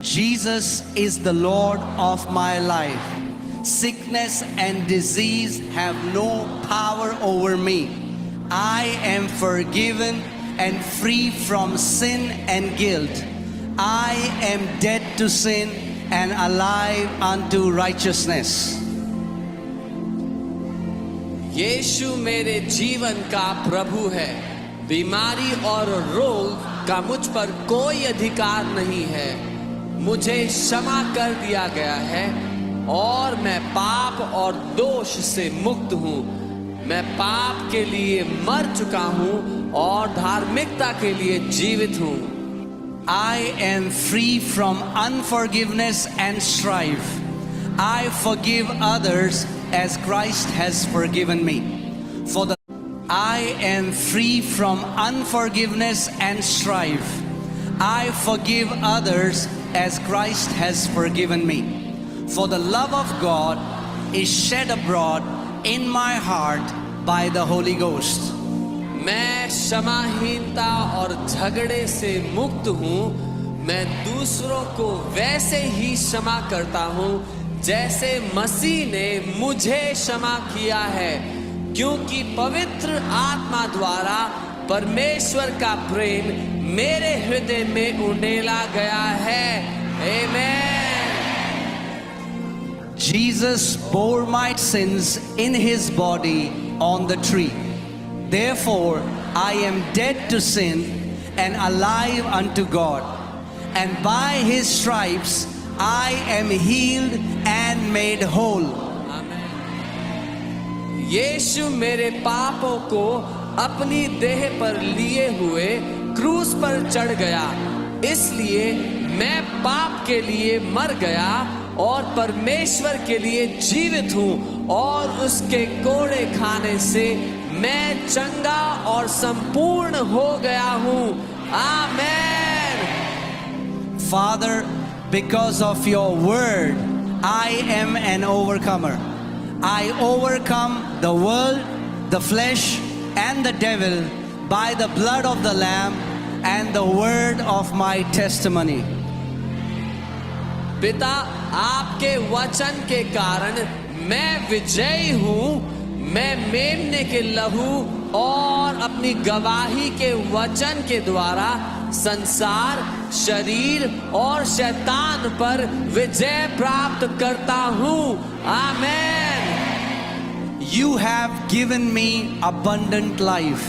Jesus is the Lord of my life. Sickness and disease have no power over me. I am forgiven and free from sin and guilt. I am dead to sin and alive unto righteousness. यीशु मेरे जीवन का प्रभु है। बीमारी और रोग का मुझ पर कोई अधिकार नहीं है। मुझे क्षमा कर दिया गया है और मैं पाप और दोष से मुक्त हूँ। मैं पाप के लिए मर चुका हूँ और धार्मिकता के लिए जीवित हूँ। I am free from unforgiveness and strife. I forgive others as Christ has forgiven me. I am free from unforgiveness and strife. I forgive others as Christ has forgiven me. For the love of God is shed abroad in my heart by the Holy Ghost. मैं क्षमाहीनता और झगड़े से मुक्त हूँ। मैं दूसरों को वैसे ही क्षमा करता हूँ जैसे मसीह ने मुझे क्षमा किया है, क्योंकि पवित्र आत्मा द्वारा परमेश्वर का प्रेम मेरे हृदय में उंडेला गया है। आमेन। Jesus bore my sins in his body on the tree. Therefore, I am dead to sin and alive unto God. And by his stripes, I am healed and made whole. यीशु मेरे पापों को अपनी देह पर लिए हुए क्रूस पर चढ़ गया, इसलिए मैं पाप के लिए मर गया और परमेश्वर के लिए जीवित हूँ, और उसके कोड़े खाने से मैं चंगा और संपूर्ण हो गया हूँ। आमेन। Father, because of your word, I am an overcomer. I overcome the world, the flesh, and the devil by the blood of the Lamb and the word of my testimony. पिता, आपके वचन के कारण मैं विजयी हूँ। मैं मेमने के लहू और अपनी गवाही के वचन के द्वारा संसार, शरीर और शैतान पर विजय प्राप्त करता हूँ। आमेन। You have given me abundant life.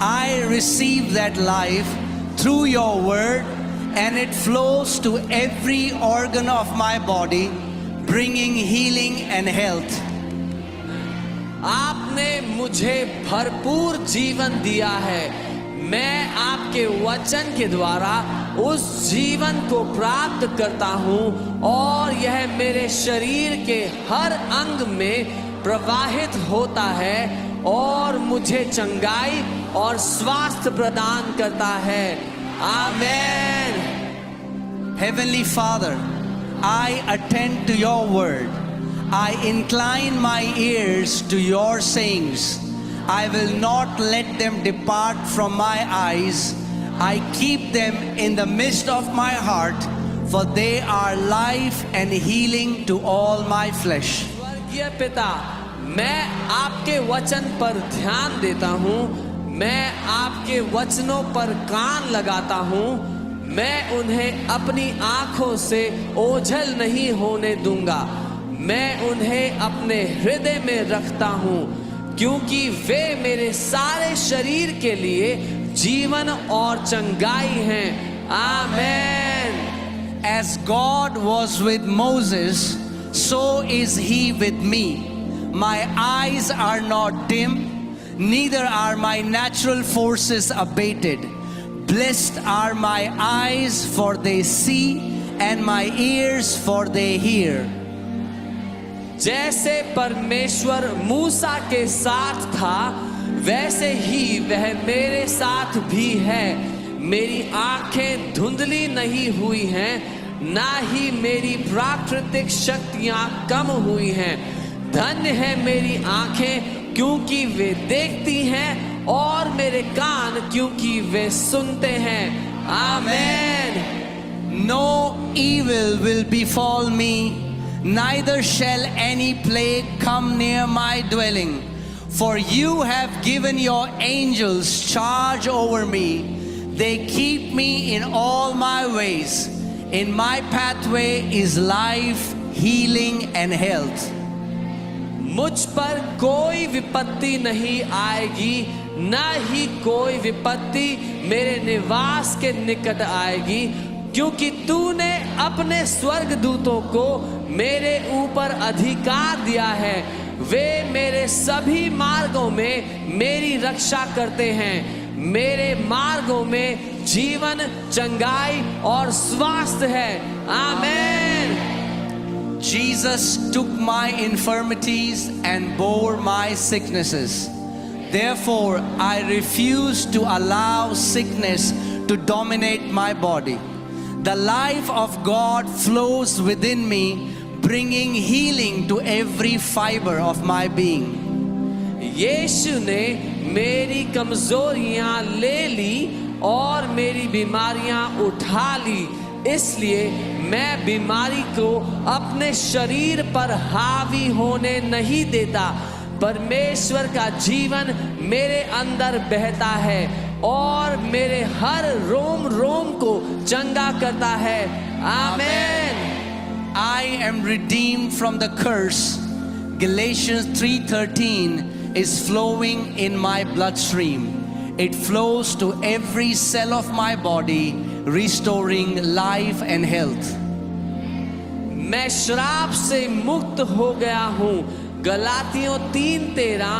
I receive that life through your word, and it flows to every organ of my body, bringing healing and health. आपने मुझे भरपूर जीवन दिया है। मैं आपके वचन के द्वारा उस जीवन को प्राप्त करता हूँ, और यह मेरे शरीर के हर अंग में प्रवाहित होता है और मुझे चंगाई और स्वास्थ्य प्रदान करता है। आमेन। Heavenly Father, I attend to your word. I incline my ears to your sayings. I will not let them depart from my eyes. I keep them in the midst of my heart, for they are life and healing to all my flesh. स्वर्गीय पिता, मैं आपके वचन पर ध्यान देता हूँ। मैं आपके वचनों पर कान लगाता हूँ। मैं उन्हें अपनी आंखों से ओझल नहीं होने दूंगा। मैं उन्हें अपने हृदय में रखता हूँ, क्योंकि वे मेरे सारे शरीर के लिए जीवन और चंगाई हैं। आमेन। As God was with Moses, so is he with me. My eyes are not dim, neither are my natural forces abated. Blessed are my eyes, for they see, and my ears, for they hear. जैसे परमेश्वर मूसा के साथ था, वैसे ही वह मेरे साथ भी है। मेरी आंखें धुंधली नहीं हुई हैं, ना ही मेरी प्राकृतिक शक्तियां कम हुई हैं। धन्य है मेरी आंखें, क्योंकि वे देखती हैं, और मेरे कान क्योंकि वे सुनते हैं। आमेन। No evil will befall me, neither shall any plague come near my dwelling. For you have given your angels charge over me. They keep me in all my ways. In my pathway is life, healing, and health. मुझ पर कोई विपत्ति नहीं आएगी, न ही कोई विपत्ति मेरे निवास के निकट आएगी, क्योंकि तूने अपने स्वर्गदूतों को मेरे ऊपर अधिकार दिया है। वे मेरे सभी मार्गों में मेरी रक्षा करते हैं। मेरे मार्गों में जीवन, चंगाई और स्वास्थ्य है। आमीन। Jesus took my infirmities and bore my sicknesses. Therefore, I refuse to allow sickness to dominate my body. The life of God flows within me, bringing healing to every fiber of my being. यीशु ने मेरी कमजोरियां ले ली और मेरी बीमारियां उठा ली, इसलिए मैं बीमारी को अपने शरीर पर हावी होने नहीं देता। परमेश्वर का जीवन मेरे अंदर बहता है और मेरे हर रोम रोम को चंगा करता है। आमीन। I am redeemed from the curse. Galatians 3:13 is flowing in my bloodstream. It flows to every cell of my body, restoring life and health. मैं श्राप से मुक्त हो गया हूँ। गलातियों 3:13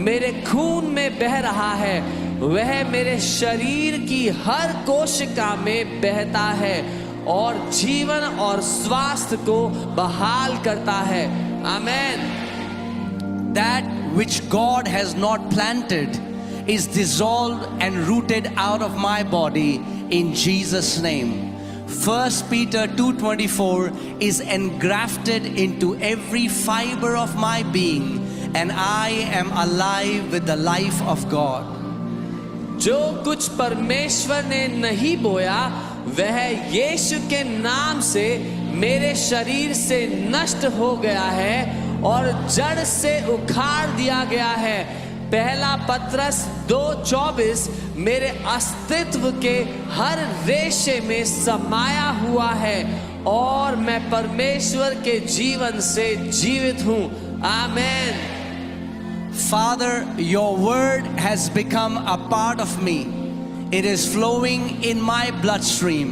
मेरे खून में बह रहा है। वह मेरे शरीर की हर कोशिका में बहता है और जीवन और स्वास्थ्य को बहाल करता है। आमीन। That which God has not planted is dissolved and rooted out of my body in Jesus' name. 1 Peter 2:24 is engrafted into every fiber of my being, and I am alive with the life of God. जो कुछ परमेश्वर ने नहीं बोया वह यीशु के नाम से मेरे शरीर से नष्ट हो गया है और जड़ से उखाड़ दिया गया है। पहला पत्रस 2:24 मेरे अस्तित्व के हर रेशे में समाया हुआ है और मैं परमेश्वर के जीवन से जीवित हूँ। आमीन। Father, your word has become a part of me. It is flowing in my bloodstream.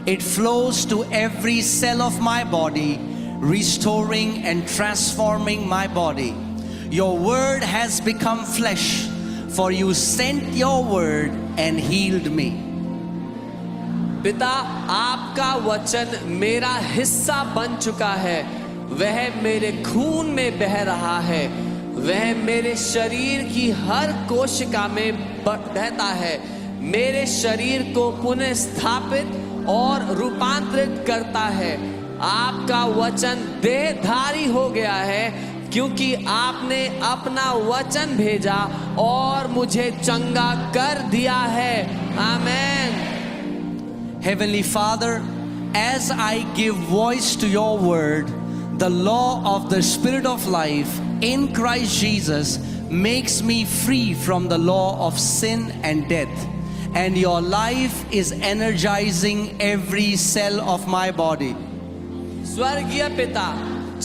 It flows to every cell of my body, restoring and transforming my body. Your word has become flesh, for you sent your word and healed me. पिता, आपका वचन मेरा हिस्सा बन चुका है। वह मेरे खून में बह रहा है। वह मेरे शरीर की हर कोशिका में बहता है। मेरे शरीर को पुनः स्थापित और रूपांतरित करता है। आपका वचन देहधारी हो गया है, क्योंकि आपने अपना वचन भेजा और मुझे चंगा कर दिया है। आमीन। Heavenly Father, as I give voice to your word, the law of the Spirit of life in Christ Jesus makes me free from the law of sin and death. And your life is energizing every cell of my body. स्वर्गीय पिता,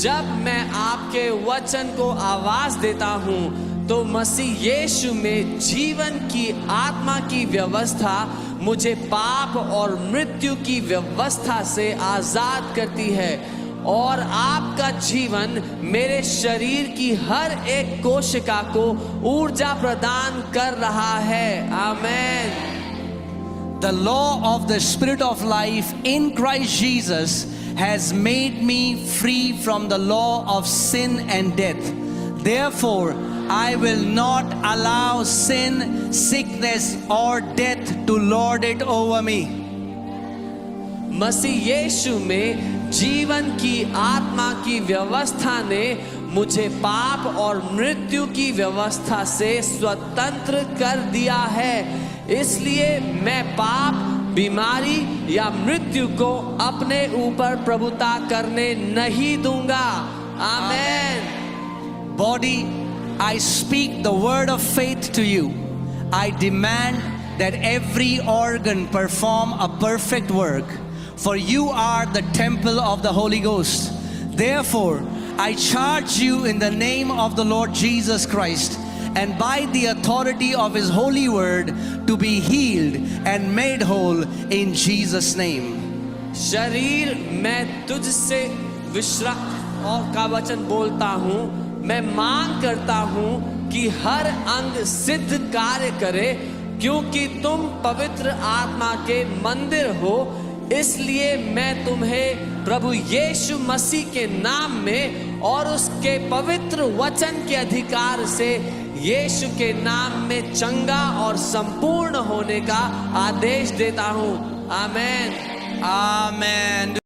जब मैं आपके वचन को आवाज देता हूँ तो मसीह यीशु में जीवन की आत्मा की व्यवस्था मुझे पाप और मृत्यु की व्यवस्था से आजाद करती है और आपका जीवन मेरे शरीर की हर एक कोशिका को ऊर्जा प्रदान कर रहा है। आमीन। The law of the Spirit of life in Christ Jesus has made me free from the law of sin and death. Therefore, I will not allow sin, sickness or death to lord it over me. मसीह यीशु में जीवन की आत्मा की व्यवस्था ने मुझे पाप और मृत्यु की व्यवस्था से स्वतंत्र कर दिया है। इसलिए मैं पाप बीमारी या मृत्यु को अपने ऊपर प्रभुता करने नहीं दूंगा। आमेन। Body, I speak the word of faith to you. I demand that every organ perform a perfect work, for you are the temple of the Holy Ghost. Therefore, I charge you in the name of the Lord Jesus Christ and by the authority of His holy word to be healed and made whole in Jesus' name. शरीर, मैं तुझसे विश्राम और का वचन बोलता हूँ। मैं मांग करता हूँ कि हर अंग सिद्ध कार्य करे, क्योंकि तुम पवित्र आत्मा के मंदिर हो। इसलिए मैं तुम्हें प्रभु यीशु मसीह के नाम में और उसके पवित्र वचन के अधिकार से यीशु के नाम में चंगा और संपूर्ण होने का आदेश देता हूँ। आमेन। Amen.